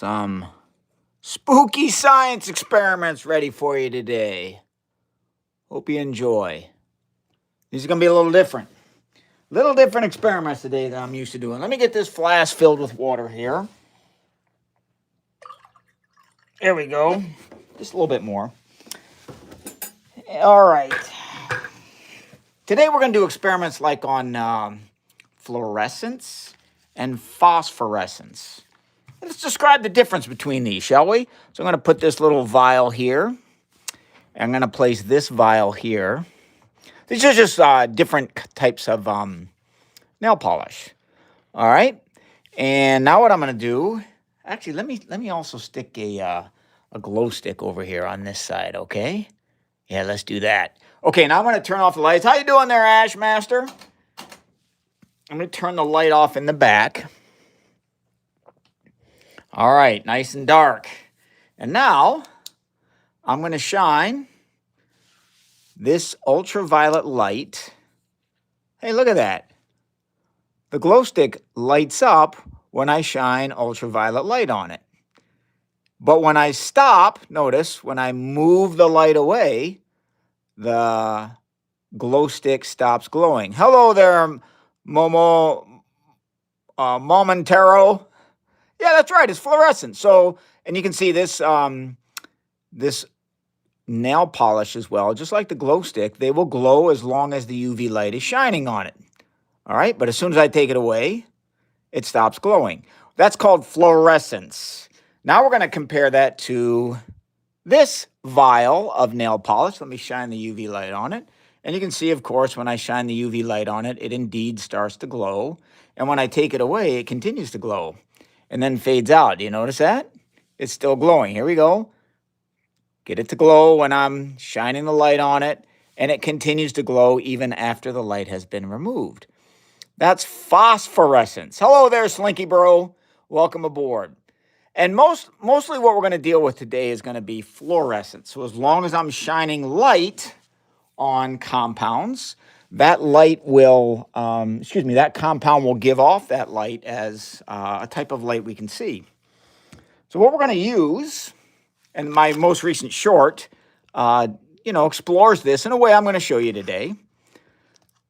Some spooky science experiments ready for you today. Hope you enjoy. These are going to be a little different. Little different experiments today than I'm used to doing. Let me get this flask filled with water here. There we go. Just a little bit more. All right. Today we're going to do experiments like on fluorescence and phosphorescence. Let's describe the difference between these, shall we? So I'm going to put this little vial here. I'm going to place this vial here. These are just different types of nail polish. All right. And now what I'm going to do, actually, let me also stick a glow stick over here on this side, okay? Yeah, let's do that. Okay, now I'm going to turn off the lights. How you doing there, Ash Master? I'm going to turn the light off in the back. All right, nice and dark. And now I'm going to shine this ultraviolet light. Hey, look at that. The glow stick lights up when I shine ultraviolet light on it. But when I stop, notice, when I move the light away, the glow stick stops glowing. Hello there, Momentaro. Yeah, that's right. It's fluorescent. So, and you can see this this nail polish as well, just like the glow stick. They will glow as long as the UV light is shining on it. All right, but as soon as I take it away, it stops glowing. That's called fluorescence. Now we're going to compare that to this vial of nail polish. Let me shine the UV light on it. And you can see, of course, when I shine the UV light on it, it indeed starts to glow. And when I take it away, it continues to glow and then fades out. Do you notice that? It's still glowing. Here we go. Get it to glow when I'm shining the light on it, and it continues to glow even after the light has been removed. That's phosphorescence. Hello there, Slinky Bro. Welcome aboard. And mostly what we're going to deal with today is going to be fluorescence. So as long as I'm shining light on compounds, that light will, that compound will give off that light as a type of light we can see. So what we're going to use, and my most recent short, explores this in a way I'm going to show you today.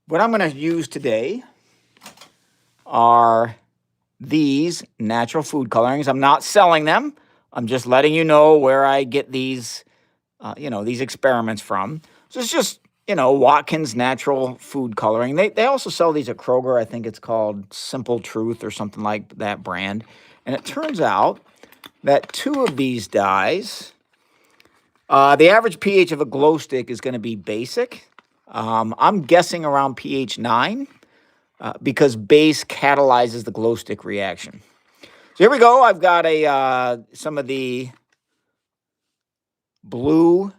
What I'm going to use today are these natural food colorings. I'm not selling them. I'm just letting you know where I get these, these experiments from. So it's just, Watkins Natural Food Coloring. They also sell these at Kroger. I think it's called Simple Truth or something like that brand. And it turns out that two of these dyes, the average pH of a glow stick is going to be basic. I'm guessing around pH 9 because base catalyzes the glow stick reaction. So here we go. I've got some of the blue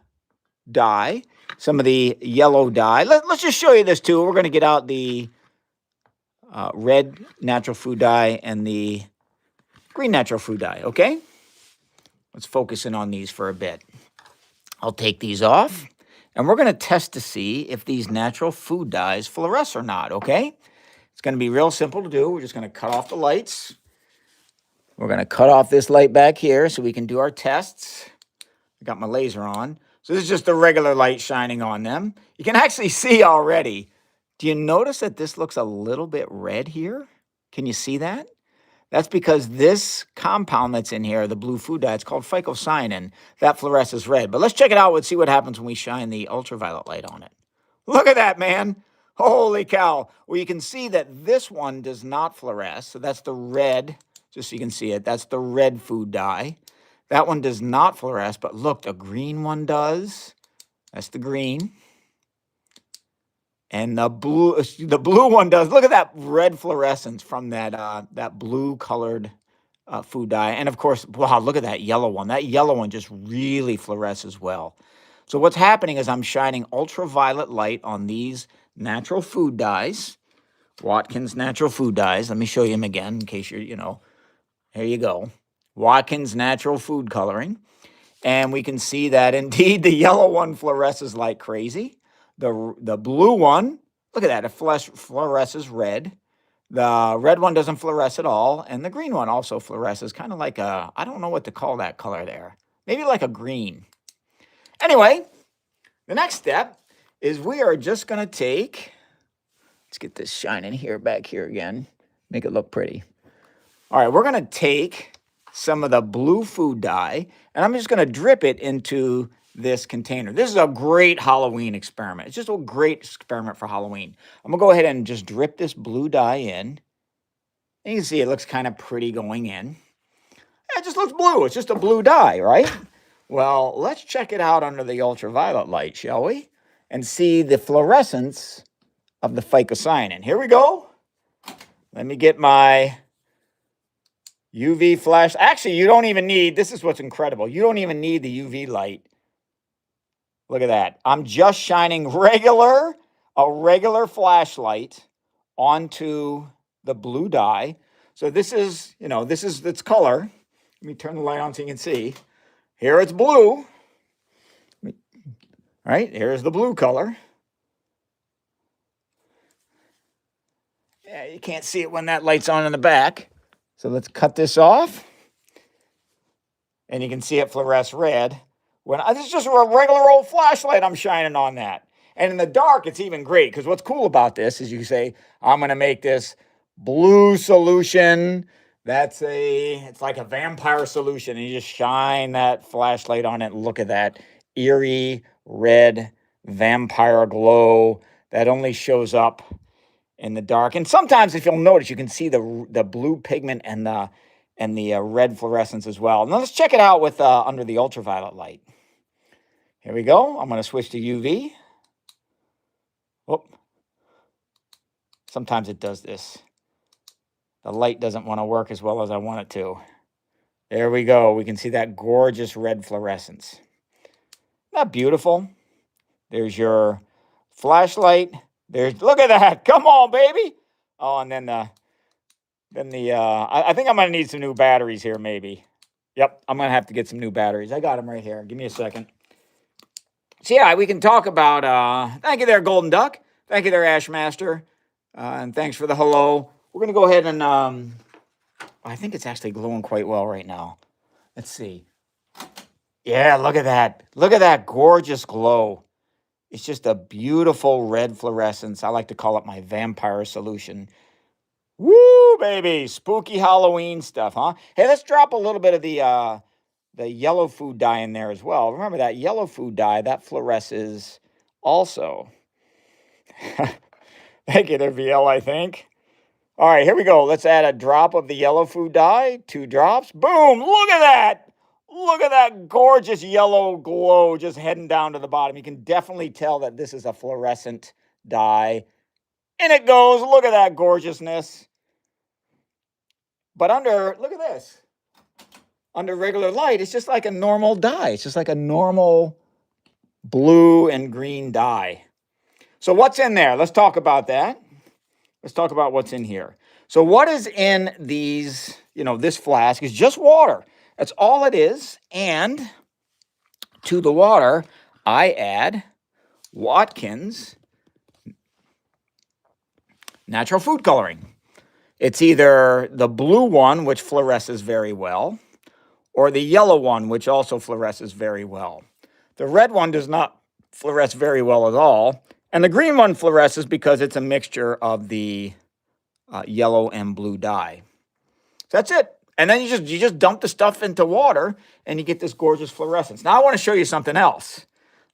dye, some of the yellow dye. Let's just show you this too. We're going to get out the red natural food dye and the green natural food dye, okay? Let's focus in on these for a bit. I'll take these off, and we're going to test to see if these natural food dyes fluoresce or not, okay? It's going to be real simple to do. We're just going to cut off the lights. We're going to cut off this light back here so we can do our tests. I got my laser on. So this is just the regular light shining on them. You can actually see already. Do you notice that this looks a little bit red here? Can you see that? That's because this compound that's in here, the blue food dye, it's called phycocyanin. That fluoresces red. But let's check it out and see what happens when we shine the ultraviolet light on it. Look at that, man. Holy cow. Well, you can see that this one does not fluoresce. So that's the red, just so you can see it. That's the red food dye. That one does not fluoresce, but look, the green one does. That's the green. And the blue one does. Look at that red fluorescence from that blue-colored food dye. And, of course, wow, look at that yellow one. That yellow one just really fluoresces well. So what's happening is I'm shining ultraviolet light on these natural food dyes, Watkins Natural Food Dyes. Let me show you them again in case you're, here you go. Watkins Natural Food Coloring. And we can see that, indeed, the yellow one fluoresces like crazy. The blue one, look at that, it fluoresces red. The red one doesn't fluoresce at all, and the green one also fluoresces, kind of like a, I don't know what to call that color there. Maybe like a green. Anyway, the next step is we are just going to take, let's get this shining here, back here again, make it look pretty. All right, we're going to take some of the blue food dye, and I'm just going to drip it into this container. This is a great Halloween experiment. It's just a great experiment for Halloween. I'm going to go ahead and just drip this blue dye in. And you can see it looks kind of pretty going in. It just looks blue. It's just a blue dye, right? Well, let's check it out under the ultraviolet light, shall we? And see the fluorescence of the phycocyanin. Here we go. Let me get my UV flash. Actually, you don't even need, this is what's incredible. You don't even need the UV light. Look at that. I'm just shining a regular flashlight onto the blue dye. So this is, this is its color. Let me turn the light on so you can see. Here it's blue. All right, here's the blue color. Yeah, you can't see it when that light's on in the back. So let's cut this off. And you can see it fluoresce red. This is just a regular old flashlight I'm shining on that. And in the dark, it's even great, because what's cool about this is you say, I'm going to make this blue solution. It's like a vampire solution. And you just shine that flashlight on it. Look at that eerie red vampire glow that only shows up in the dark. And sometimes, if you'll notice, you can see the blue pigment and the red fluorescence as well. Now let's check it out with under the ultraviolet light. Here we go. I'm going to switch to UV. Whoop. Sometimes it does this. The light doesn't want to work as well as I want it to. There we go. We can see that gorgeous red fluorescence. Isn't that beautiful? There's your flashlight. Look at that. Come on, baby. Oh, and then I think I'm going to need some new batteries here, maybe. Yep, I'm going to have to get some new batteries. I got them right here. Give me a second. So, yeah, we can talk about, thank you there, Golden Duck. Thank you there, Ashmaster. And thanks for the hello. We're going to go ahead and, I think it's actually glowing quite well right now. Let's see. Yeah, look at that. Look at that gorgeous glow. It's just a beautiful red fluorescence. I like to call it my vampire solution. Woo, baby. Spooky Halloween stuff, huh? Hey, let's drop a little bit of the yellow food dye in there as well. Remember that yellow food dye, that fluoresces also. Thank you there, VL, I think. All right, here we go. Let's add a drop of the yellow food dye. 2 drops. Boom! Look at that! Look at that gorgeous yellow glow just heading down to the bottom. You can definitely tell that this is a fluorescent dye. And it goes. Look at that gorgeousness. But look at this. Under regular light, it's just like a normal dye. It's just like a normal blue and green dye. So what's in there? Let's talk about that. Let's talk about what's in here. So what is in these, this flask is just water. That's all it is. And to the water, I add Watkins natural food coloring. It's either the blue one, which fluoresces very well, or the yellow one, which also fluoresces very well. The red one does not fluoresce very well at all. And the green one fluoresces because it's a mixture of the yellow and blue dye. So that's it. And then you just dump the stuff into water and you get this gorgeous fluorescence. Now I want to show you something else.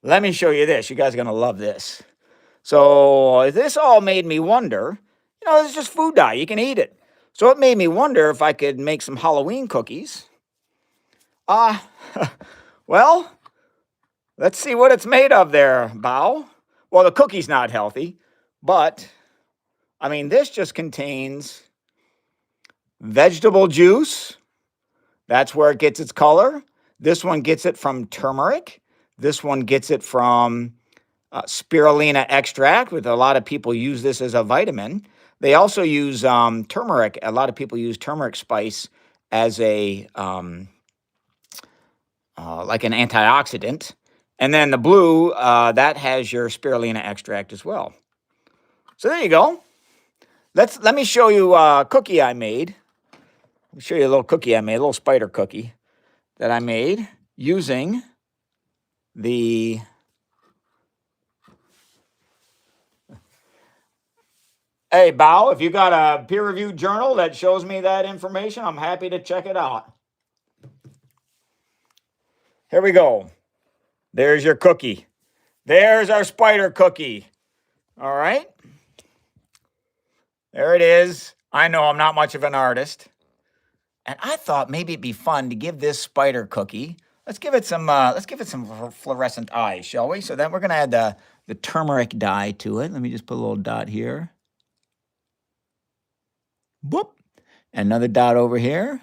Let me show you this. You guys are going to love this. So this all made me wonder, it's just food dye. You can eat it. So it made me wonder if I could make some Halloween cookies. Well, let's see what it's made of there, Bao. Well, the cookie's not healthy, but, this just contains vegetable juice. That's where it gets its color. This one gets it from turmeric. This one gets it from spirulina extract, which a lot of people use this as a vitamin. They also use turmeric. A lot of people use turmeric spice as a like an antioxidant. And then the blue, that has your spirulina extract as well. So there you go. Let me show you a cookie I made. Let me show you a little cookie I made, a little spider cookie that I made using the Hey, Bao, if you got a peer-reviewed journal that shows me that information, I'm happy to check it out. Here we go. There's your cookie. There's our spider cookie. All right. There it is. I know I'm not much of an artist. And I thought maybe it'd be fun to give this spider cookie. Let's give it some fluorescent eyes, shall we? So then we're gonna add the turmeric dye to it. Let me just put a little dot here. Boop. Another dot over here.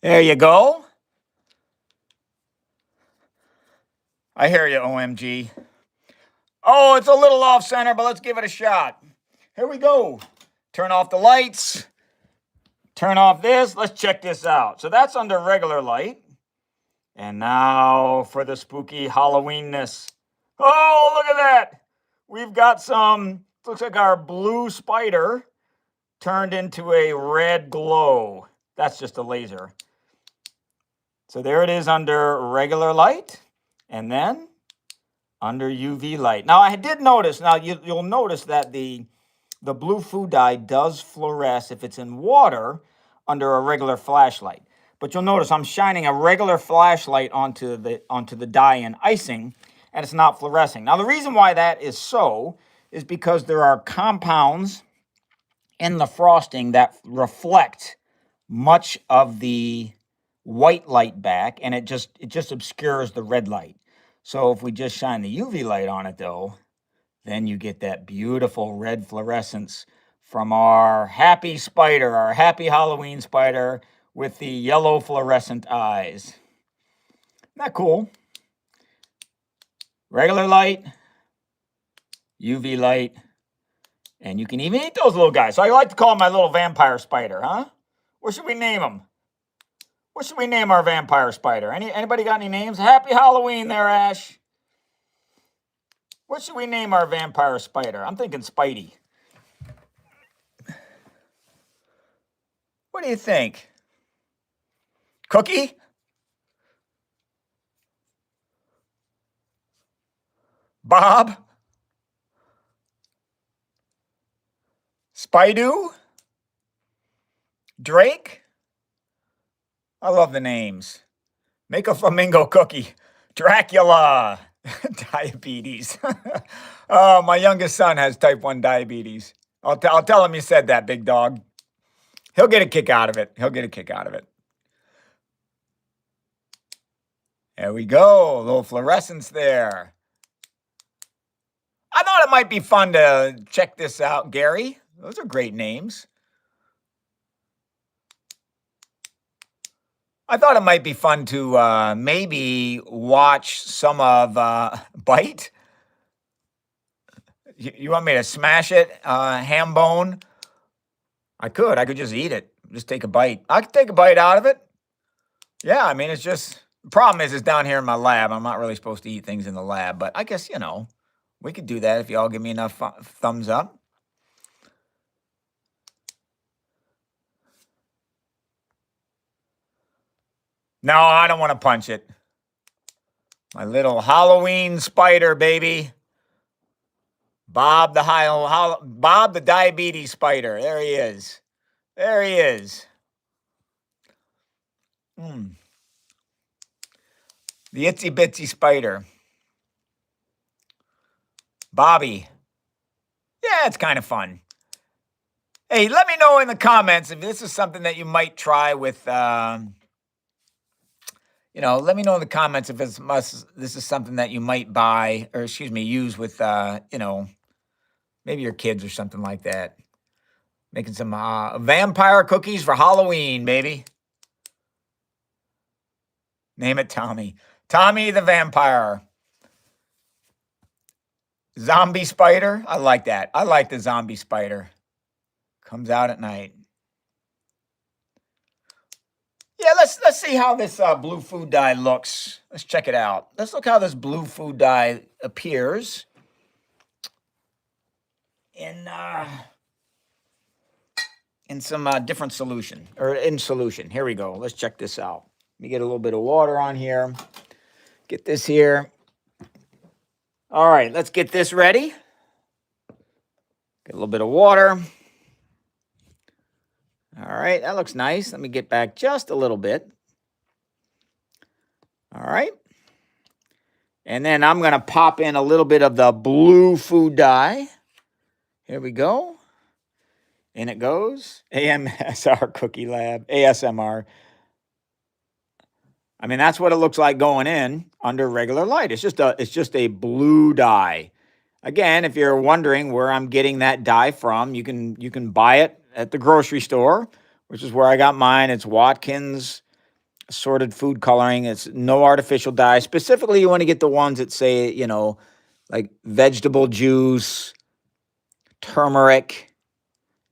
There you go. I hear you, OMG. Oh, it's a little off center, but let's give it a shot. Here we go. Turn off the lights. Turn off this. Let's check this out. So that's under regular light. And now for the spooky Halloweenness. Oh, look at that. We've got some, looks like our blue spider turned into a red glow. That's just a laser. So there it is under regular light. And then under UV light. Now I did notice, you'll notice that the blue food dye does fluoresce if it's in water under a regular flashlight. But you'll notice I'm shining a regular flashlight onto the dye and icing, and it's not fluorescing. Now the reason why that is so is because there are compounds in the frosting that reflect much of the white light back, and it just obscures the red light. So if we just shine the UV light on it, though, then you get that beautiful red fluorescence from our happy spider, our happy Halloween spider with the yellow fluorescent eyes. Isn't that cool? Regular light, UV light, and you can even eat those little guys. So I like to call them my little vampire spider, huh? What should we name them? What should we name our vampire spider? Anybody got any names? Happy Halloween there, Ash. What should we name our vampire spider? I'm thinking Spidey. What do you think? Cookie? Bob? Spidoo? Drake? I love the names. Make a flamingo cookie. Dracula. Diabetes. Oh, my youngest son has type 1 diabetes. I'll tell him you said that, big dog. He'll get a kick out of it. He'll get a kick out of it. There we go. A little fluorescence there. I thought it might be fun to check this out, Gary. Those are great names. I thought it might be fun to maybe watch some of Bite. You want me to smash it, ham bone? I could just eat it. Just take a bite. I could take a bite out of it. Yeah, I mean, it's just, the problem is it's down here in my lab. I'm not really supposed to eat things in the lab, but I guess, we could do that if you all give me enough thumbs up. No, I don't want to punch it. My little Halloween spider, baby. Bob the diabetes spider. There he is. There he is. The itsy bitsy spider. Bobby. Yeah, it's kind of fun. Hey, let me know in the comments if this is something that you might try with, let me know in the comments if this is something that you might buy, or use with, maybe your kids or something like that. Making some vampire cookies for Halloween, baby. Name it Tommy. Tommy the vampire. Zombie spider. I like that. I like the zombie spider. Comes out at night. Yeah, let's see how this blue food dye looks. Let's check it out. Let's look how this blue food dye appears in in some different solution, or in solution. Here we go. Let's check this out. Let me get a little bit of water on here. Get this here. All right, let's get this ready. Get a little bit of water. All right, that looks nice. Let me get back just a little bit. All right. And then I'm going to pop in a little bit of the blue food dye. Here we go. In it goes. AMSR Cookie Lab. ASMR. I mean, that's what it looks like going in under regular light. It's just a blue dye. Again, if you're wondering where I'm getting that dye from, you can buy it at the grocery store, which is where I got mine. It's Watkins Assorted Food Coloring. It's no artificial dye. Specifically, you want to get the ones that say, like vegetable juice, turmeric,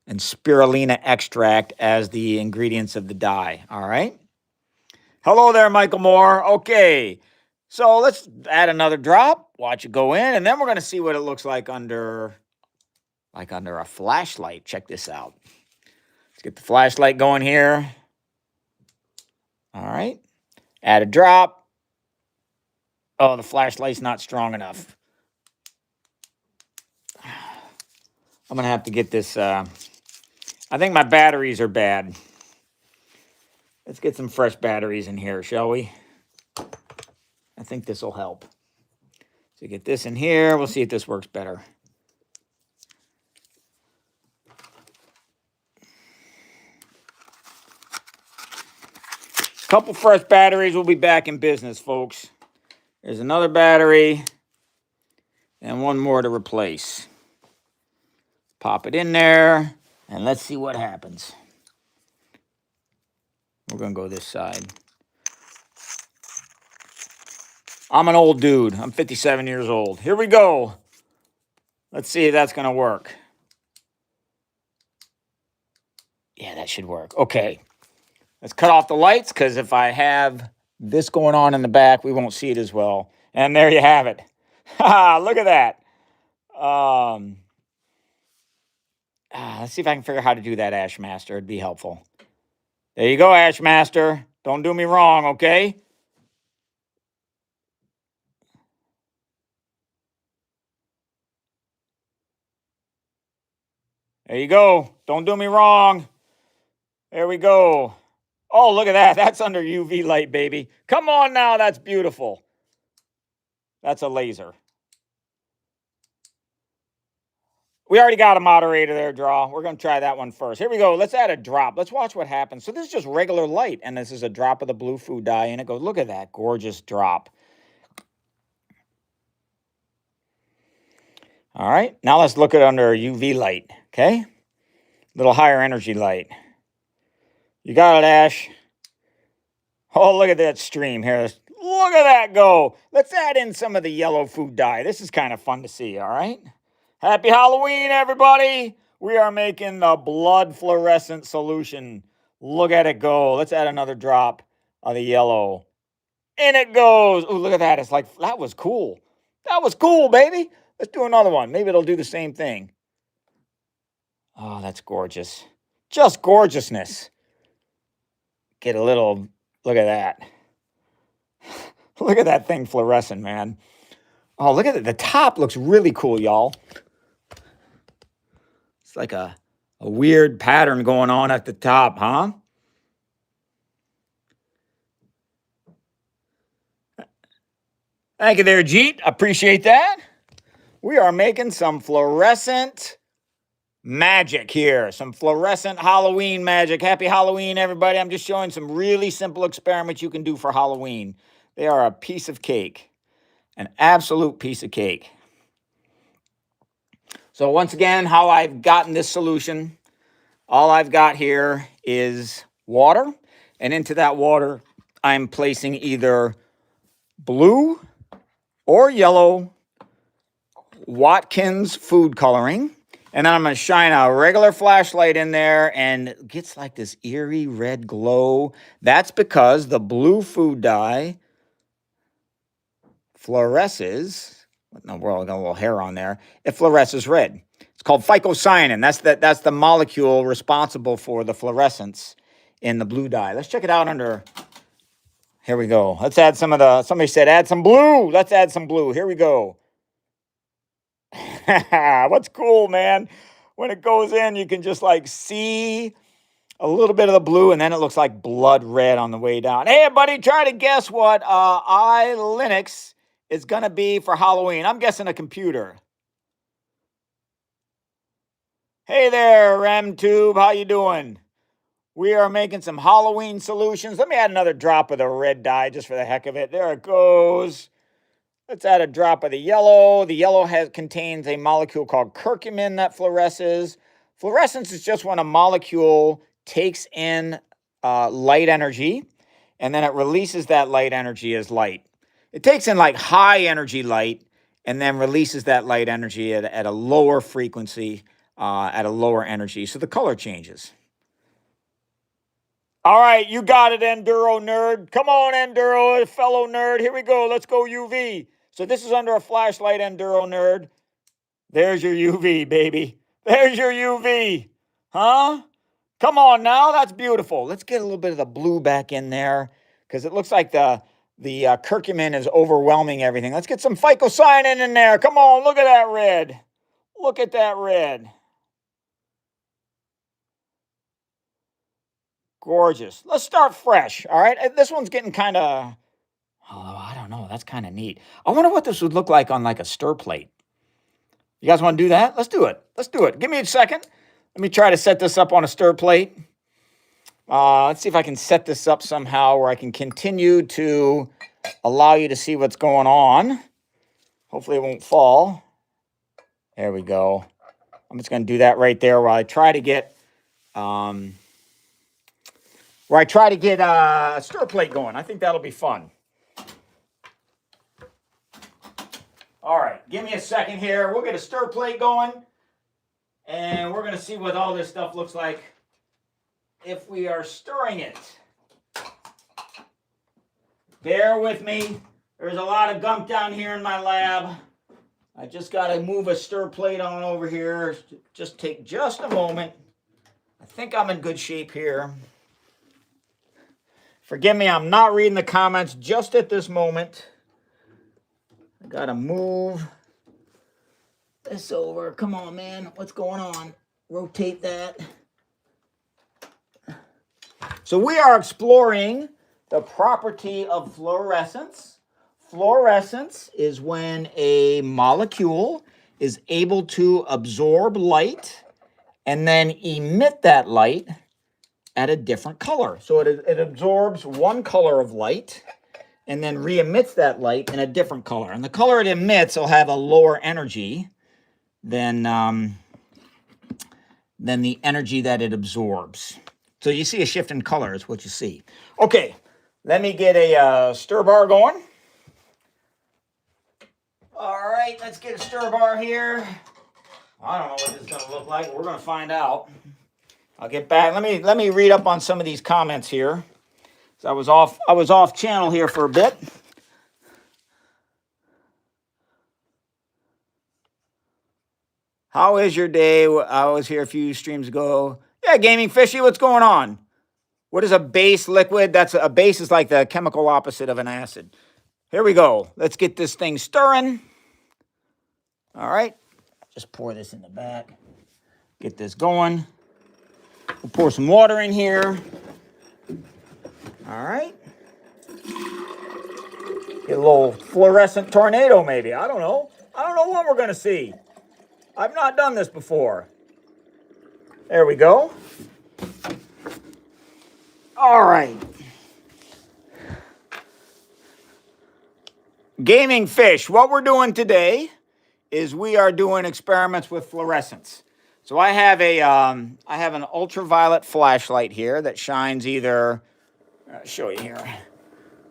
and spirulina extract as the ingredients of the dye. All right. Hello there, Michael Moore. Okay. So let's add another drop, watch it go in, and then we're going to see what it looks like under a flashlight. Check this out. Let's get the flashlight going here. All right. Add a drop. Oh, the flashlight's not strong enough. I'm going to have to get this. I think my batteries are bad. Let's get some fresh batteries in here, shall we? I think this will help. So get this in here. We'll see if this works better. Couple fresh batteries. We'll be back in business, folks. There's another battery and one more to replace. Pop it in there and let's see what happens. We're going to go this side. I'm an old dude. I'm 57 years old. Here we go. Let's see if that's going to work. Yeah, that should work. Okay. Let's cut off the lights because if I have this going on in the back, we won't see it as well. And there you have it. Look at that. Let's see if I can figure out how to do that, Ashmaster. It'd be helpful. There you go, Ashmaster. Don't do me wrong, okay? There you go. Don't do me wrong. There we go. Oh, look at that. That's under UV light, baby. Come on now. That's beautiful. That's a laser. We already got a moderator there, Draw. We're going to try that one first. Here we go. Let's add a drop. Let's watch what happens. So this is just regular light, and this is a drop of the blue food dye, and it goes, look at that gorgeous drop. All right. Now let's look at under UV light, okay? Little higher energy light. You got it, Ash. Oh, look at that stream here. Look at that go. Let's add in some of the yellow food dye. This is kind of fun to see, all right? Happy Halloween, everybody. We are making the blood fluorescent solution. Look at it go. Let's add another drop of the yellow. In it goes. Oh, look at that. It's like, that was cool. That was cool, baby. Let's do another one. Maybe it'll do the same thing. Oh, that's gorgeous. Just gorgeousness. Get a little, look at that. Look at that thing fluorescent, man. Oh, look at it. The top looks really cool, y'all. It's like a weird pattern going on at the top, huh? Thank you there, Jeet. Appreciate that. We are making some fluorescent magic here. Some fluorescent Halloween magic. Happy Halloween, everybody. I'm just showing some really simple experiments you can do for Halloween. They are a piece of cake. An absolute piece of cake. So once again, how I've gotten this solution, all I've got here is water. And into that water, I'm placing either blue or yellow Watkins food coloring. And then I'm going to shine a regular flashlight in there and it gets like this eerie red glow. That's because the blue food dye fluoresces. What in the world? I got a little hair on there. It fluoresces red. It's called phycocyanin. That's the molecule responsible for the fluorescence in the blue dye. Let's check it out under. Here we go. Let's add some of the. Somebody said add some blue. Let's add some blue. Here we go. What's cool, man? When it goes in, you can just like see a little bit of the blue, and then it looks like blood red on the way down. Hey, everybody, try to guess what Linux is going to be for Halloween. I'm guessing a computer. Hey there, RamTube. How you doing? We are making some Halloween solutions. Let me add another drop of the red dye just for the heck of it. There it goes. Let's add a drop of the yellow. The yellow contains a molecule called curcumin that fluoresces. Fluorescence is just when a molecule takes in light energy, and then it releases that light energy as light. It takes in like high energy light, and then releases that light energy at a lower frequency, at a lower energy, so the color changes. All right, you got it, Enduro nerd. Come on, Enduro, fellow nerd. Here we go. Let's go UV. So this is under a flashlight, Enduro nerd. There's your UV, baby. There's your UV. Huh? Come on now. That's beautiful. Let's get a little bit of the blue back in there because it looks like the curcumin is overwhelming everything. Let's get some phycocyanin in there. Come on. Look at that red. Look at that red. Gorgeous. Let's start fresh, all right? This one's getting kind of, oh, I don't know. That's kind of neat. I wonder what this would look like on like a stir plate. You guys want to do that? Let's do it. Let's do it. Give me a second. Let me try to set this up on a stir plate. Let's see if I can set this up somehow where I can continue to allow you to see what's going on. Hopefully it won't fall. There we go. I'm just going to do that right there while I try to get... a stir plate going. I think that'll be fun. All right, give me a second here. We'll get a stir plate going, and we're going to see what all this stuff looks like if we are stirring it. Bear with me. There's a lot of gunk down here in my lab. I just got to move a stir plate on over here. Just take just a moment. I think I'm in good shape here. Forgive me, I'm not reading the comments just at this moment. I gotta move this over. Come on, man. What's going on? Rotate that. So we are exploring the property of fluorescence. Fluorescence is when a molecule is able to absorb light and then emit that light at a different color. So it absorbs one color of light and then re-emits that light in a different color. And the color it emits will have a lower energy than the energy that it absorbs. So you see a shift in color is what you see. Okay, let me get a stir bar going. All right, let's get a stir bar here. I don't know what this is going to look like. We're going to find out. I'll get back. Let me read up on some of these comments here. So I was off channel here for a bit. How is your day? I was here a few streams ago. Yeah, Gaming Fishy, what's going on? What is a base liquid? A base is like the chemical opposite of an acid. Here we go. Let's get this thing stirring. All right. Just pour this in the back. Get this going. We'll pour some water in here. All right. Get a little fluorescent tornado maybe. I don't know. I don't know what we're going to see. I've not done this before. There we go. All right. Gaming Fish, what we're doing today is we are doing experiments with fluorescence. So I have an ultraviolet flashlight here that shines either, I'll show you here.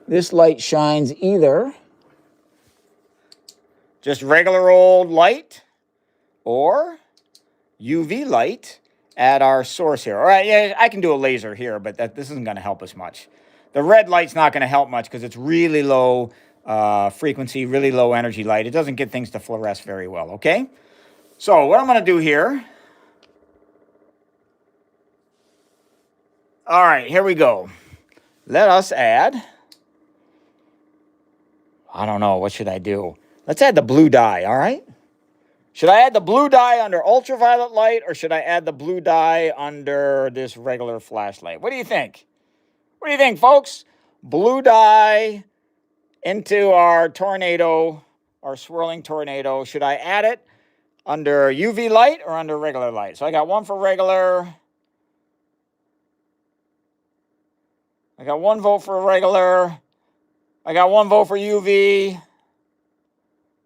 This light shines either just regular old light or UV light at our source here. All right, yeah, I can do a laser here, but this isn't going to help us much. The red light's not going to help much because it's really low frequency, really low energy light. It doesn't get things to fluoresce very well, okay? So what I'm going to do here. All right, here we go. Let us add. I don't know. What should I do? Let's add the blue dye, all right? Should I add the blue dye under ultraviolet light, or should I add the blue dye under this regular flashlight? What do you think? What do you think, folks? Blue dye into our tornado, our swirling tornado. Should I add it under UV light or under regular light? So I got one for regular. I got one vote for regular. I got one vote for UV.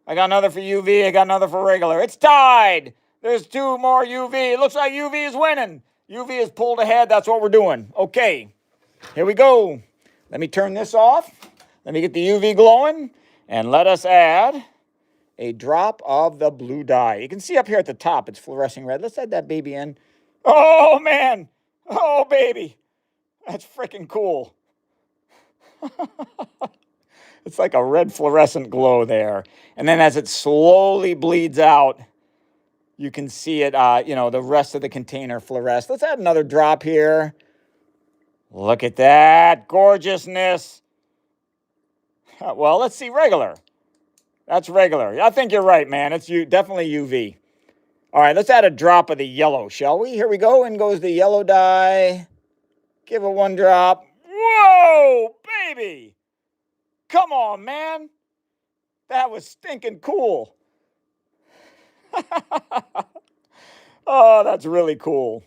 I got another for UV. I got another for regular. It's tied. There's two more UV. It looks like UV is winning. UV is pulled ahead. That's what we're doing. Okay, here we go. Let me turn this off. Let me get the UV glowing. And let us add a drop of the blue dye. You can see up here at the top, it's fluorescing red. Let's add that baby in. Oh, man. Oh, baby. That's freaking cool. It's like a red fluorescent glow there. And then as it slowly bleeds out, you can see it, the rest of the container fluoresce. Let's add another drop here. Look at that gorgeousness. Well, let's see regular. That's regular. I think you're right, man. It's definitely UV. All right, let's add a drop of the yellow, shall we? Here we go. In goes the yellow dye. Give it one drop. Whoa, baby. Come on, man. That was stinking cool. Oh, that's really cool.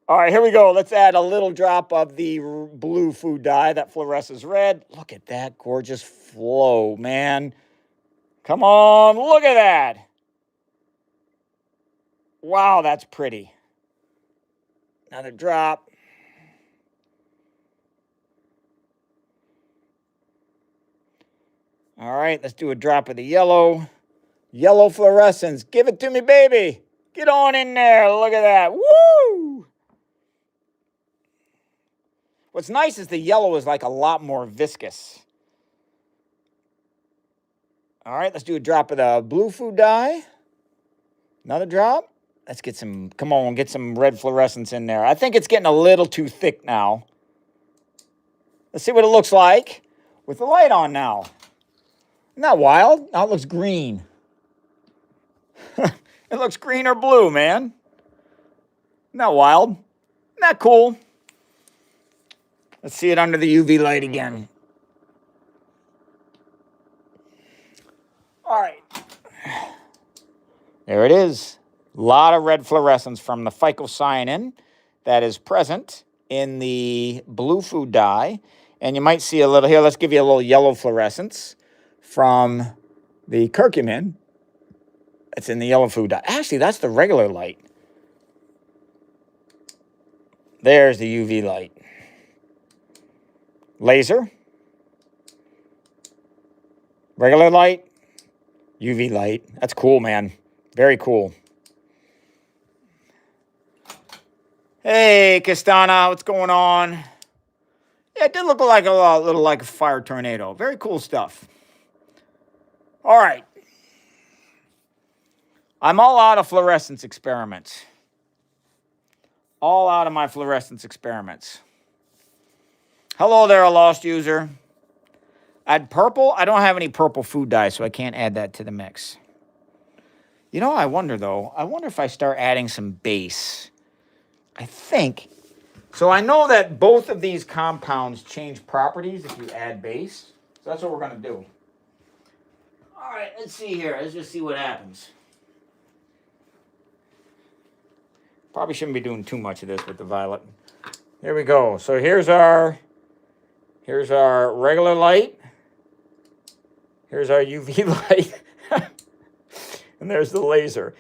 All right, here we go. Let's add a little drop of the blue food dye that fluoresces red. Look at that gorgeous flow, man. Come on, look at that. Wow, that's pretty. Another drop. All right, let's do a drop of the yellow. Yellow fluorescence. Give it to me, baby. Get on in there. Look at that. Woo! What's nice is the yellow is like a lot more viscous. All right, let's do a drop of the blue food dye. Another drop. Let's get some, come on, get some red fluorescence in there. I think it's getting a little too thick now. Let's see what it looks like with the light on now. Isn't that wild? Now it looks green. It looks green or blue, man. Isn't that wild? Isn't that cool? Let's see it under the UV light again. All right. There it is. A lot of red fluorescence from the phycocyanin that is present in the blue food dye. And you might see a little here. Let's give you a little yellow fluorescence from the curcumin. That's in the yellow food dye. Actually, that's the regular light. There's the UV light. Laser. Regular light. UV light. That's cool, man. Very cool. Hey, Castana, what's going on? Yeah, it did look like a little like a fire tornado. Very cool stuff. All right. I'm all out of fluorescence experiments. All out of my fluorescence experiments. Hello there, a lost user. Add purple. I don't have any purple food dye, so I can't add that to the mix. You know, I wonder, though. I wonder if I start adding some base. I think. So I know that both of these compounds change properties if you add base. So that's what we're going to do. All right, let's see here. Let's just see what happens. Probably shouldn't be doing too much of this with the violet. Here we go. So here's our regular light. Here's our UV light. And there's the laser.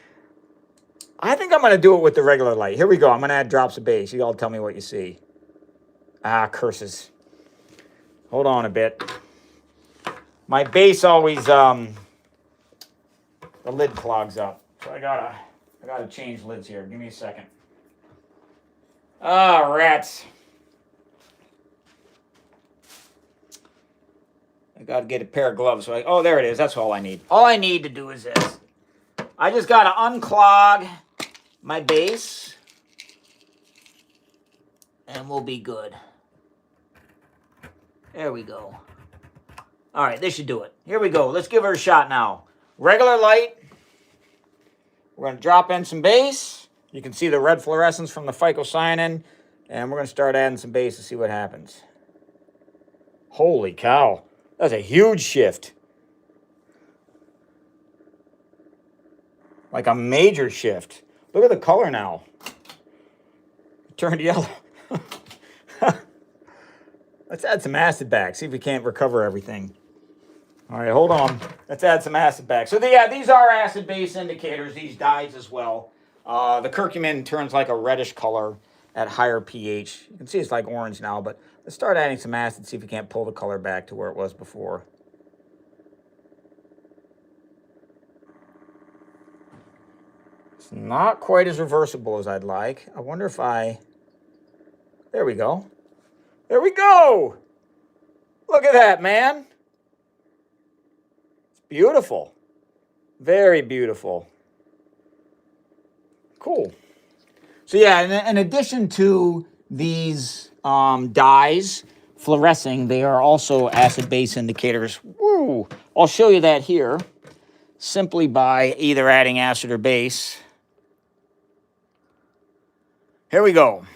I think I'm going to do it with the regular light. Here we go. I'm going to add drops of base. You all tell me what you see. Ah, curses. Hold on a bit. My base always, the lid clogs up. So I gotta change lids here. Give me a second. Ah, rats. I got to get a pair of gloves. So oh, there it is. That's all I need. All I need to do is this. I just got to unclog my base, and we'll be good. There we go. All right, this should do it. Here we go. Let's give her a shot now. Regular light. We're going to drop in some base. You can see the red fluorescence from the phycocyanin. And we're going to start adding some base to see what happens. Holy cow. That's a huge shift. Like a major shift. Look at the color now. It turned yellow. Let's add some acid back. See if we can't recover everything. All right, hold on. Let's add some acid back. So, yeah, these are acid-base indicators, these dyes as well. The curcumin turns like a reddish color at higher pH. You can see it's like orange now, but let's start adding some acid, see if we can't pull the color back to where it was before. It's not quite as reversible as I'd like. I wonder if there we go. There we go! Look at that, man. It's beautiful. Very beautiful. Cool. So yeah, in addition to these dyes fluorescing, they are also acid-base indicators. Woo! I'll show you that here, simply by either adding acid or base. Here we go.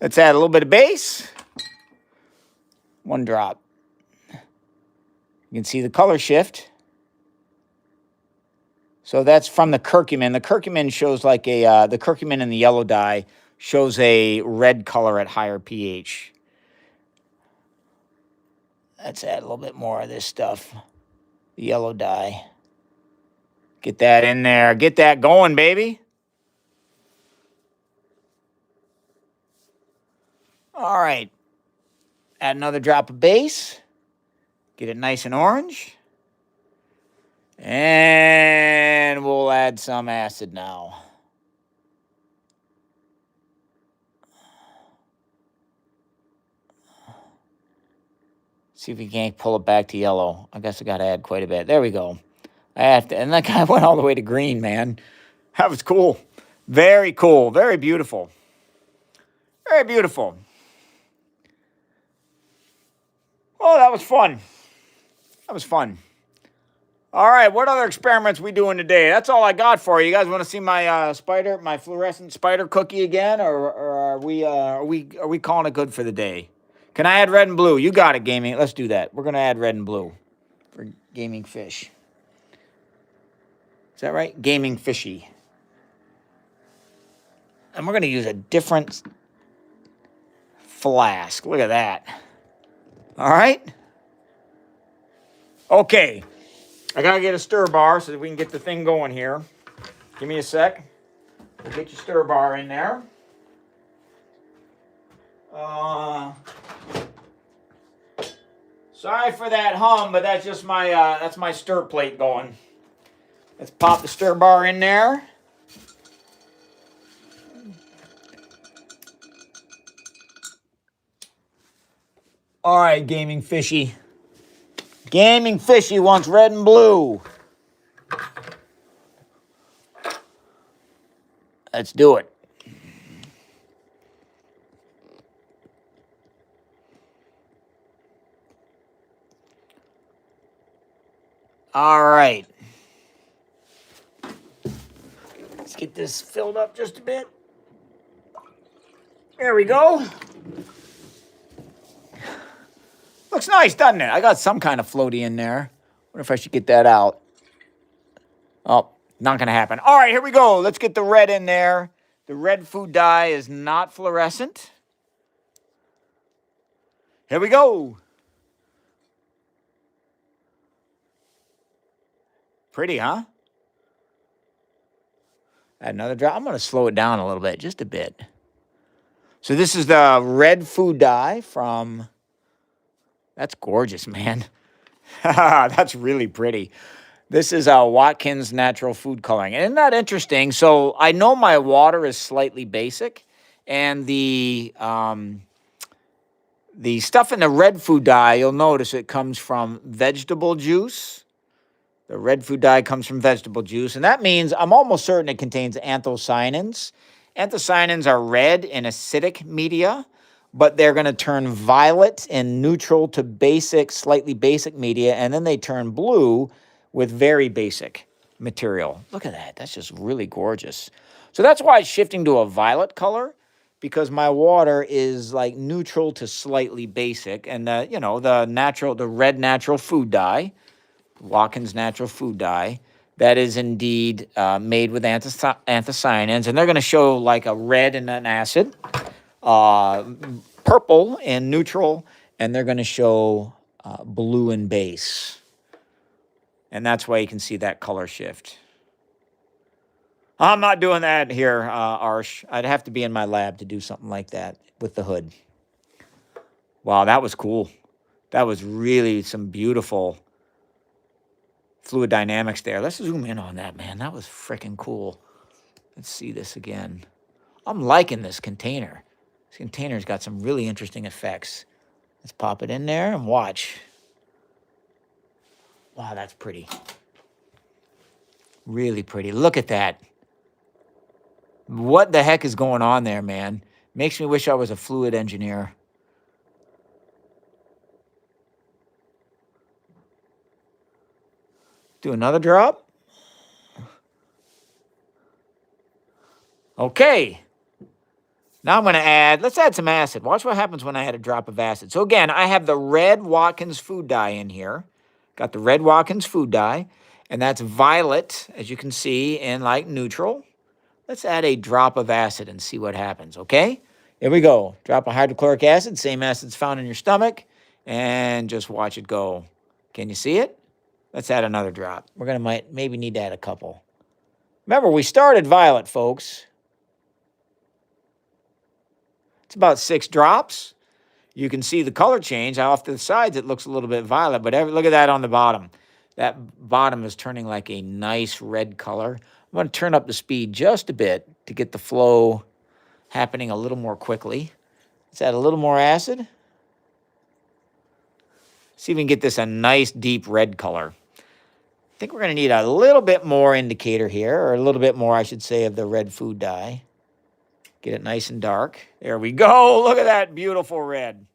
Let's add a little bit of base. 1 drop. You can see the color shift. So that's from the curcumin. The curcumin shows like the curcumin in the yellow dye shows a red color at higher pH. Let's add a little bit more of this stuff. The yellow dye. Get that in there. Get that going, baby. All right. Add another drop of base. Get it nice and orange. And we'll add some acid now. See if we can't pull it back to yellow. I guess I got to add quite a bit. There we go. I have to, and that guy went all the way to green, man. That was cool. Very cool. Very beautiful. Very beautiful. Oh, that was fun. That was fun. All right, what other experiments we doing today? That's all I got for you. You guys want to see my my fluorescent spider cookie again, or are we calling it good for the day? Can I add red and blue? You got it, gaming. Let's do that. We're gonna add red and blue for gaming fish. Is that right? Gaming fishy. And we're gonna use a different flask. Look at that. All right. Okay. I gotta get a stir bar so that we can get the thing going here. Give me a sec. We'll get your stir bar in there. Sorry for that hum, but that's just my stir plate going. Let's pop the stir bar in there. All right, gaming fishy. Gaming fishy wants red and blue. Let's do it. All right. Let's get this filled up just a bit. There we go. Looks nice, doesn't it? I got some kind of floaty in there. Wonder if I should get that out. Oh, not going to happen. All right, here we go. Let's get the red in there. The red food dye is not fluorescent. Here we go. Pretty, huh? Add another drop. I'm going to slow it down a little bit, just a bit. So this is the red food dye from... That's gorgeous, man. That's really pretty. This is Watkins Natural Food Coloring. Isn't that interesting? So I know my water is slightly basic, and the The stuff in the red food dye, you'll notice it comes from vegetable juice. The red food dye comes from vegetable juice, and that means I'm almost certain it contains anthocyanins. Anthocyanins are red in acidic media, but they're going to turn violet in neutral to basic, slightly basic media, and then they turn blue with very basic material. Look at that. That's just really gorgeous. So that's why it's shifting to a violet color, because my water is like neutral to slightly basic, and the red natural food dye, Watkins natural food dye, that is indeed made with anthocyanins, and they're going to show like a red in an acid, purple in neutral, and they're going to show blue in base. And that's why you can see that color shift. I'm not doing that here, Arsh. I'd have to be in my lab to do something like that with the hood. Wow, that was cool. That was really some beautiful fluid dynamics there. Let's zoom in on that, man. That was freaking cool. Let's see this again. I'm liking this container. This container's got some really interesting effects. Let's pop it in there and watch. Wow, that's pretty. Really pretty. Look at that. What the heck is going on there, man? Makes me wish I was a fluid engineer. Do another drop. Okay. Now I'm going to let's add some acid. Watch what happens when I add a drop of acid. So again, I have the red Watkins food dye in here. Got the red Watkins food dye, and that's violet, as you can see, in like neutral. Let's add a drop of acid and see what happens, okay? Here we go. Drop of hydrochloric acid, same acid's found in your stomach, and just watch it go. Can you see it? Let's add another drop. We're going to maybe need to add a couple. Remember, we started violet, folks. It's about 6 drops. You can see the color change. Off to the sides, it looks a little bit violet, but look at that on the bottom. That bottom is turning like a nice red color. I'm going to turn up the speed just a bit to get the flow happening a little more quickly. Let's add a little more acid. See if we can get this a nice deep red color. I think we're going to need a little bit more indicator here, or a little bit more, I should say, of the red food dye. Get it nice and dark. There we go. Look at that beautiful red.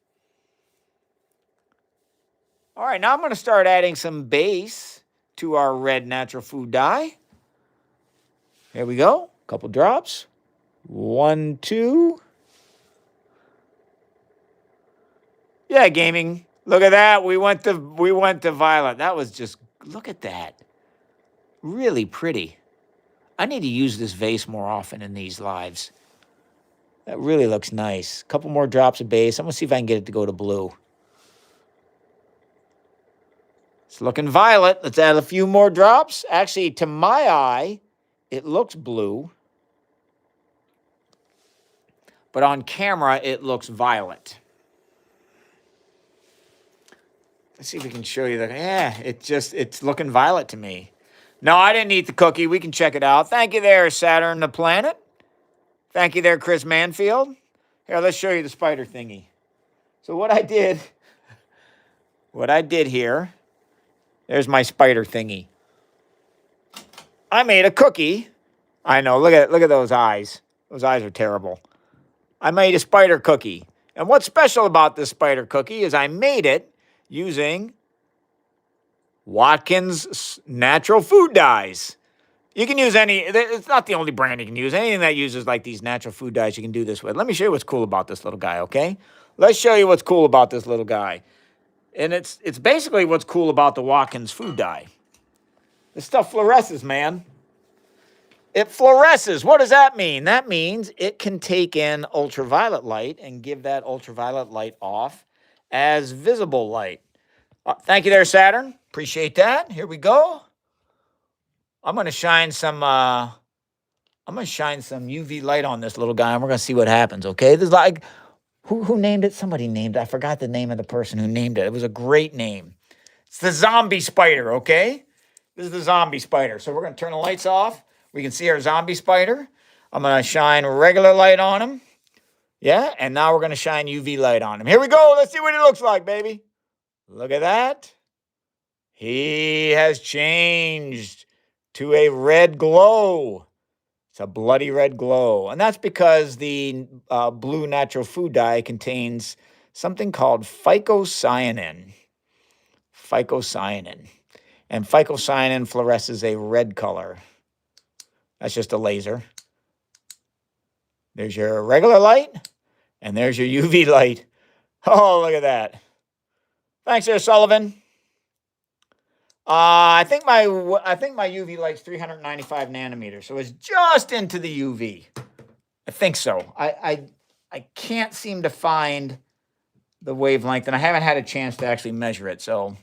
All right, now I'm going to start adding some base to our red natural food dye. Here we go. A couple drops. 1, 2. Yeah, gaming. Look at that. We went to violet. That was just, look at that. Really pretty. I need to use this vase more often in these lives. That really looks nice. A couple more drops of base. I'm going to see if I can get it to go to blue. It's looking violet. Let's add a few more drops. Actually, to my eye, it looks blue. But on camera, it looks violet. Let's see if we can show you that. Yeah, it's looking violet to me. No, I didn't eat the cookie. We can check it out. Thank you there, Saturn the Planet. Thank you there, Chris Manfield. Here, let's show you the spider thingy. So what I did here, there's my spider thingy. I made a cookie. I know, look at those eyes. Those eyes are terrible. I made a spider cookie. And what's special about this spider cookie is I made it using Watkins natural food dyes. You can use any, it's not the only brand you can use. Anything that uses like these natural food dyes, you can do this with. Let me show you what's cool about this little guy, okay? Let's show you what's cool about this little guy. And it's basically what's cool about the Watkins food dye. This stuff fluoresces, man. It fluoresces. What does that mean? That means it can take in ultraviolet light and give that ultraviolet light off as visible light. Thank you there, Saturn. Appreciate that. Here we go. I'm going to shine some UV light on this little guy, and we're going to see what happens, okay? This is like, who named it? Somebody named it. I forgot the name of the person who named it. It was a great name. It's the zombie spider, okay? This is the zombie spider. So we're going to turn the lights off. We can see our zombie spider. I'm going to shine regular light on him. Yeah, and now we're going to shine UV light on him. Here we go. Let's see what he looks like, baby. Look at that. He has changed to a red glow. It's a bloody red glow. And that's because the blue natural food dye contains something called phycocyanin. Phycocyanin. And phycocyanin fluoresces a red color. That's just a laser. There's your regular light, and there's your UV light. Oh, look at that. Thanks there, Sullivan. I think my UV light's 395 nanometers, so it's just into the UV. I think so. I can't seem to find the wavelength, and I haven't had a chance to actually measure it. So,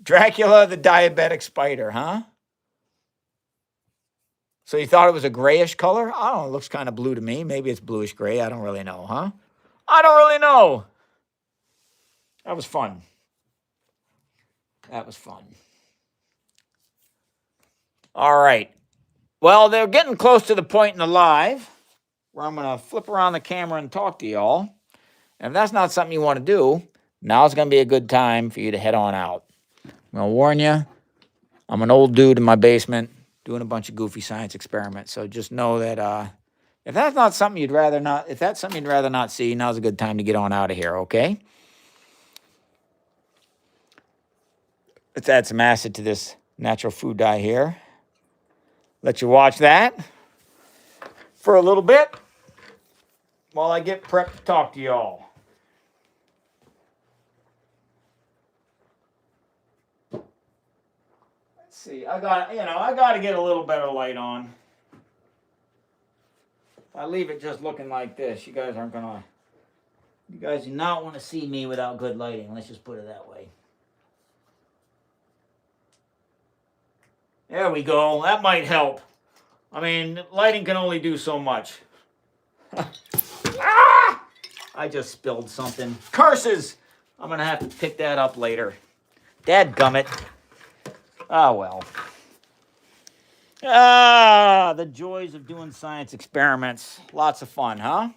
Dracula the diabetic spider, huh? So you thought it was a grayish color? I don't know. It looks kind of blue to me. Maybe it's bluish gray. I don't really know, huh? I don't really know. That was fun. That was fun. All right. Well, they're getting close to the point in the live where I'm going to flip around the camera and talk to y'all. And if that's not something you want to do, now's going to be a good time for you to head on out. I'm going to warn you, I'm an old dude in my basement doing a bunch of goofy science experiments. So just know that if that's not something you'd rather not, if that's something you'd rather not see, now's a good time to get on out of here, okay? Let's add some acid to this natural food dye here. Let you watch that for a little bit while I get prepped to talk to y'all. Let's see, I got to get a little better light on. If I leave it just looking like this, you guys do not want to see me without good lighting. Let's just put it that way. There we go. That might help. I mean, lighting can only do so much. Ah! I just spilled something. Curses! I'm going to have to pick that up later. Dadgummit. Ah, well. Ah, the joys of doing science experiments. Lots of fun, huh?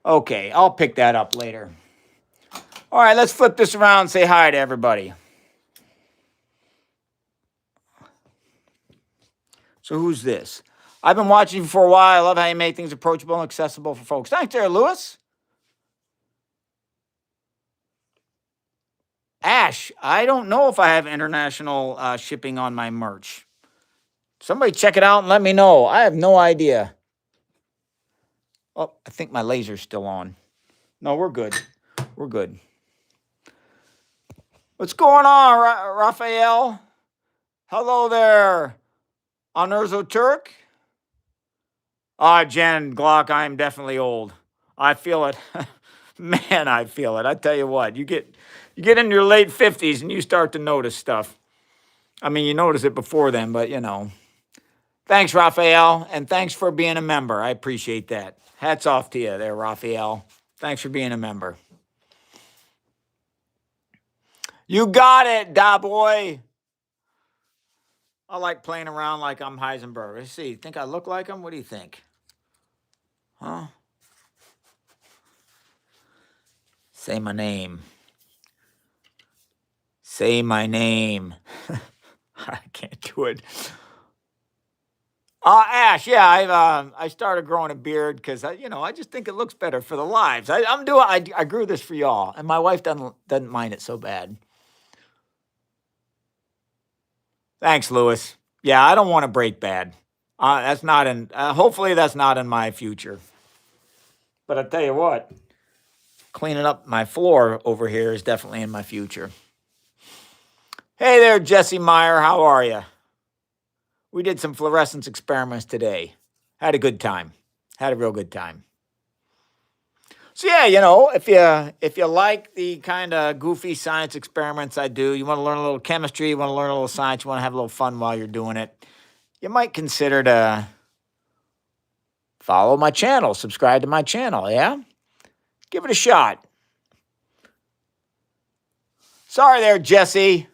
Okay, I'll pick that up later. All right, let's flip this around and say hi to everybody. So who's this? I've been watching you for a while. I love how you make things approachable and accessible for folks. Thanks there, Lewis. Ash, I don't know if I have international shipping on my merch. Somebody check it out and let me know. I have no idea. Oh, I think my laser's still on. No, we're good. We're good. What's going on, Raphael? Hello there, Anurzo Turk. Jen Glock, I am definitely old. I feel it. Man, I feel it. I tell you what, you get in your late 50s and you start to notice stuff. I mean, you notice it before then, but you know. Thanks, Raphael, and thanks for being a member. I appreciate that. Hats off to you there, Raphael. Thanks for being a member. You got it, da boy. I like playing around like I'm Heisenberg. Let's see. Think I look like him? What do you think? Huh? Say my name. Say my name. I can't do it. Ash, yeah, I started growing a beard because I just think it looks better for the lives. I grew this for y'all, and my wife doesn't mind it so bad. Thanks, Lewis. Yeah, I don't want to break bad. That's not in. Hopefully, that's not in my future. But I tell you what, cleaning up my floor over here is definitely in my future. Hey there, Jesse Meyer. How are you? We did some fluorescence experiments today. Had a good time. Had a real good time. So yeah, if you like the kind of goofy science experiments I do, you want to learn a little chemistry, you want to learn a little science, you want to have a little fun while you're doing it, you might consider to follow my channel, subscribe to my channel, yeah? Give it a shot. Sorry there, Jesse.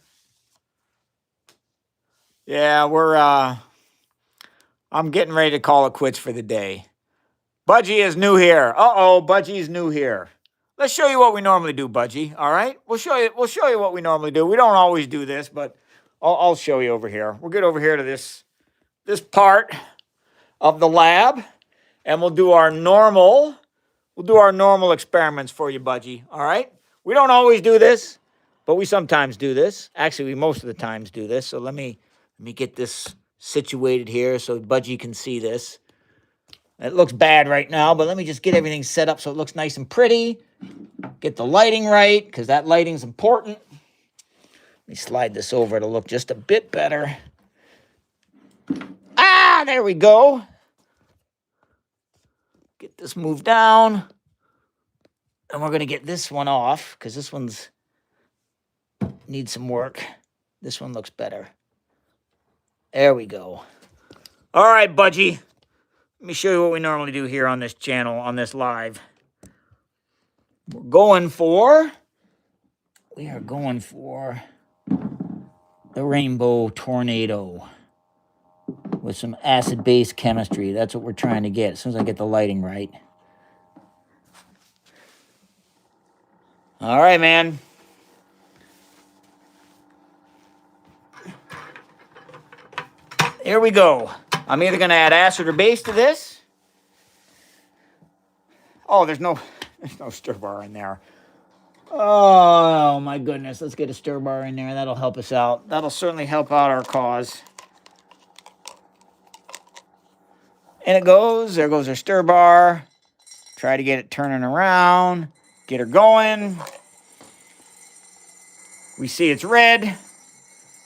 Yeah, I'm getting ready to call it quits for the day. Budgie is new here. Uh-oh, Budgie's new here. Let's show you what we normally do, Budgie. All right? We'll show you what we normally do. We don't always do this, but I'll show you over here. We'll get over here to this part of the lab, and we'll do our normal experiments for you, Budgie. All right? We don't always do this, but we sometimes do this. Actually, we most of the times do this. So let me get this situated here so Budgie can see this. It looks bad right now, but let me just get everything set up so it looks nice and pretty. Get the lighting right, because that lighting's important. Let me slide this over to look just a bit better. Ah, there we go. Get this moved down. And we're going to get this one off, because this one's needs some work. This one looks better. There we go. All right, Budgie. Let me show you what we normally do here on this channel, on this live. We are going for the Rainbow Tornado with some acid-base chemistry. That's what we're trying to get, as soon as I get the lighting right. All right, man. Here we go. I'm either going to add acid or base to this. Oh, there's no stir bar in there. Oh, my goodness. Let's get a stir bar in there. That'll help us out. That'll certainly help out our cause. And it goes. There goes our stir bar. Try to get it turning around. Get her going. We see it's red.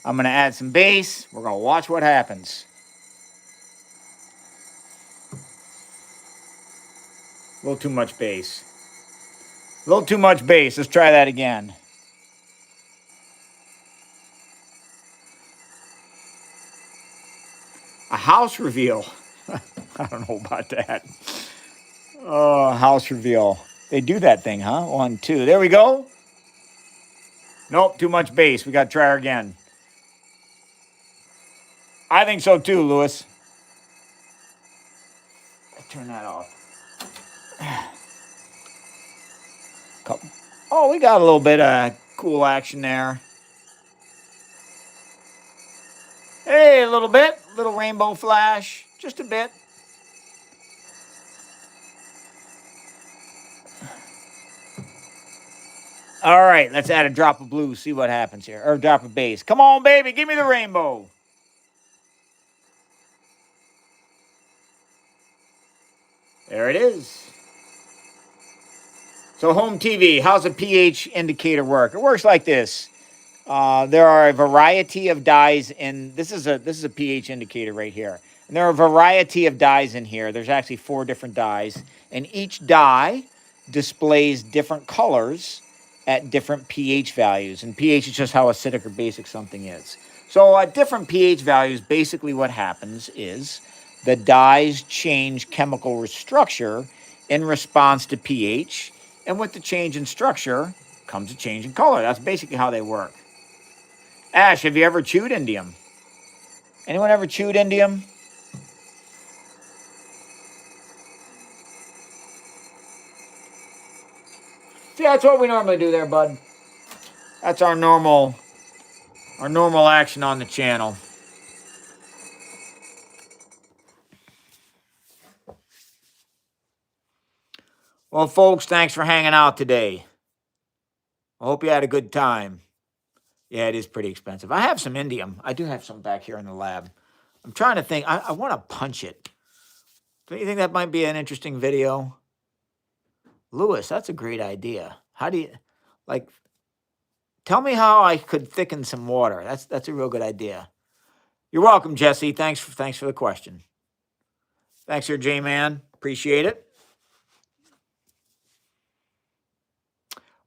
I'm going to add some base. We're going to watch what happens. A little too much base. A little too much base. Let's try that again. A house reveal. I don't know about that. Oh, house reveal. They do that thing, huh? 1, 2. There we go. Nope, too much base. We got to try her again. I think so too, Lewis. Turn that off. Oh, we got a little bit of cool action there. Hey, a little bit. Little rainbow flash. Just a bit. All right, let's add a drop of blue, see what happens here. Or a drop of base. Come on, baby, give me the rainbow. There it is. So home TV, how's a pH indicator work? It works like this. There are a variety of dyes in, this is a pH indicator right here. And there are a variety of dyes in here. There's actually 4 different dyes. And each dye displays different colors at different pH values. And pH is just how acidic or basic something is. So at different pH values, basically what happens is the dyes change chemical structure in response to pH. And with the change in structure comes a change in color. That's basically how they work. Ash, have you ever chewed indium? Anyone ever chewed indium? See, that's what we normally do there, bud. That's our normal action on the channel. Well, folks, thanks for hanging out today. I hope you had a good time. Yeah, it is pretty expensive. I have some indium. I do have some back here in the lab. I'm trying to think. I want to punch it. Do you think that might be an interesting video? Lewis, that's a great idea. How do you, like, tell me how I could thicken some water. That's a real good idea. You're welcome, Jesse. Thanks for the question. Thanks, here, J-Man. Appreciate it.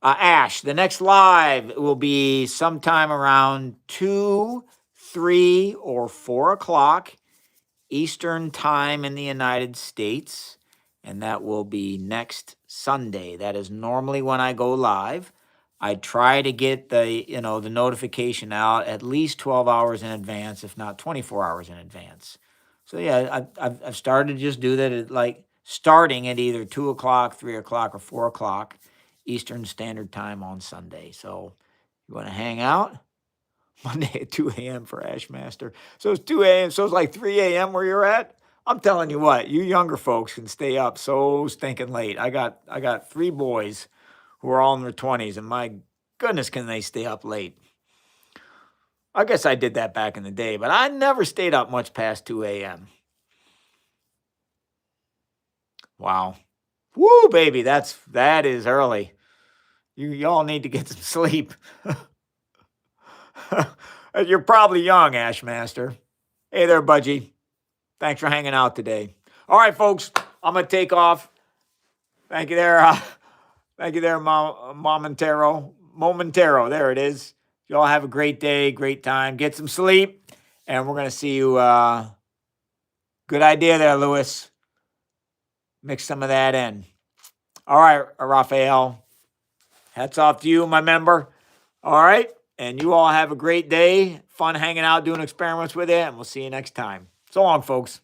Ash, the next live will be sometime around 2, 3, or 4 o'clock Eastern time in the United States. And that will be next Sunday. That is normally when I go live. I try to get the notification out at least 12 hours in advance, if not 24 hours in advance. So yeah, I've started to just do that at like starting at either 2 o'clock, 3 o'clock, or 4 o'clock Eastern Standard Time on Sunday. So you want to hang out Monday at 2 a.m. for Ashmaster. So it's 2 a.m. So it's like 3 a.m. where you're at. I'm telling you what, you younger folks can stay up so stinking late. I got 3 boys who are all in their 20s, and my goodness, can they stay up late? I guess I did that back in the day, but I never stayed up much past 2 a.m. Wow. Woo, baby, that is early. Y'all need to get some sleep. You're probably young, Ashmaster. Hey there, Budgie. Thanks for hanging out today. All right, folks, I'm gonna take off. Thank you there. Thank you there, Momentaro. Momentaro. There it is. Y'all have a great day, great time. Get some sleep, and we're gonna see you. Good idea there, Lewis. Mix some of that in. All right, Raphael. Hats off to you, my member. All right. And you all have a great day. Fun hanging out, doing experiments with you. And we'll see you next time. So long, folks.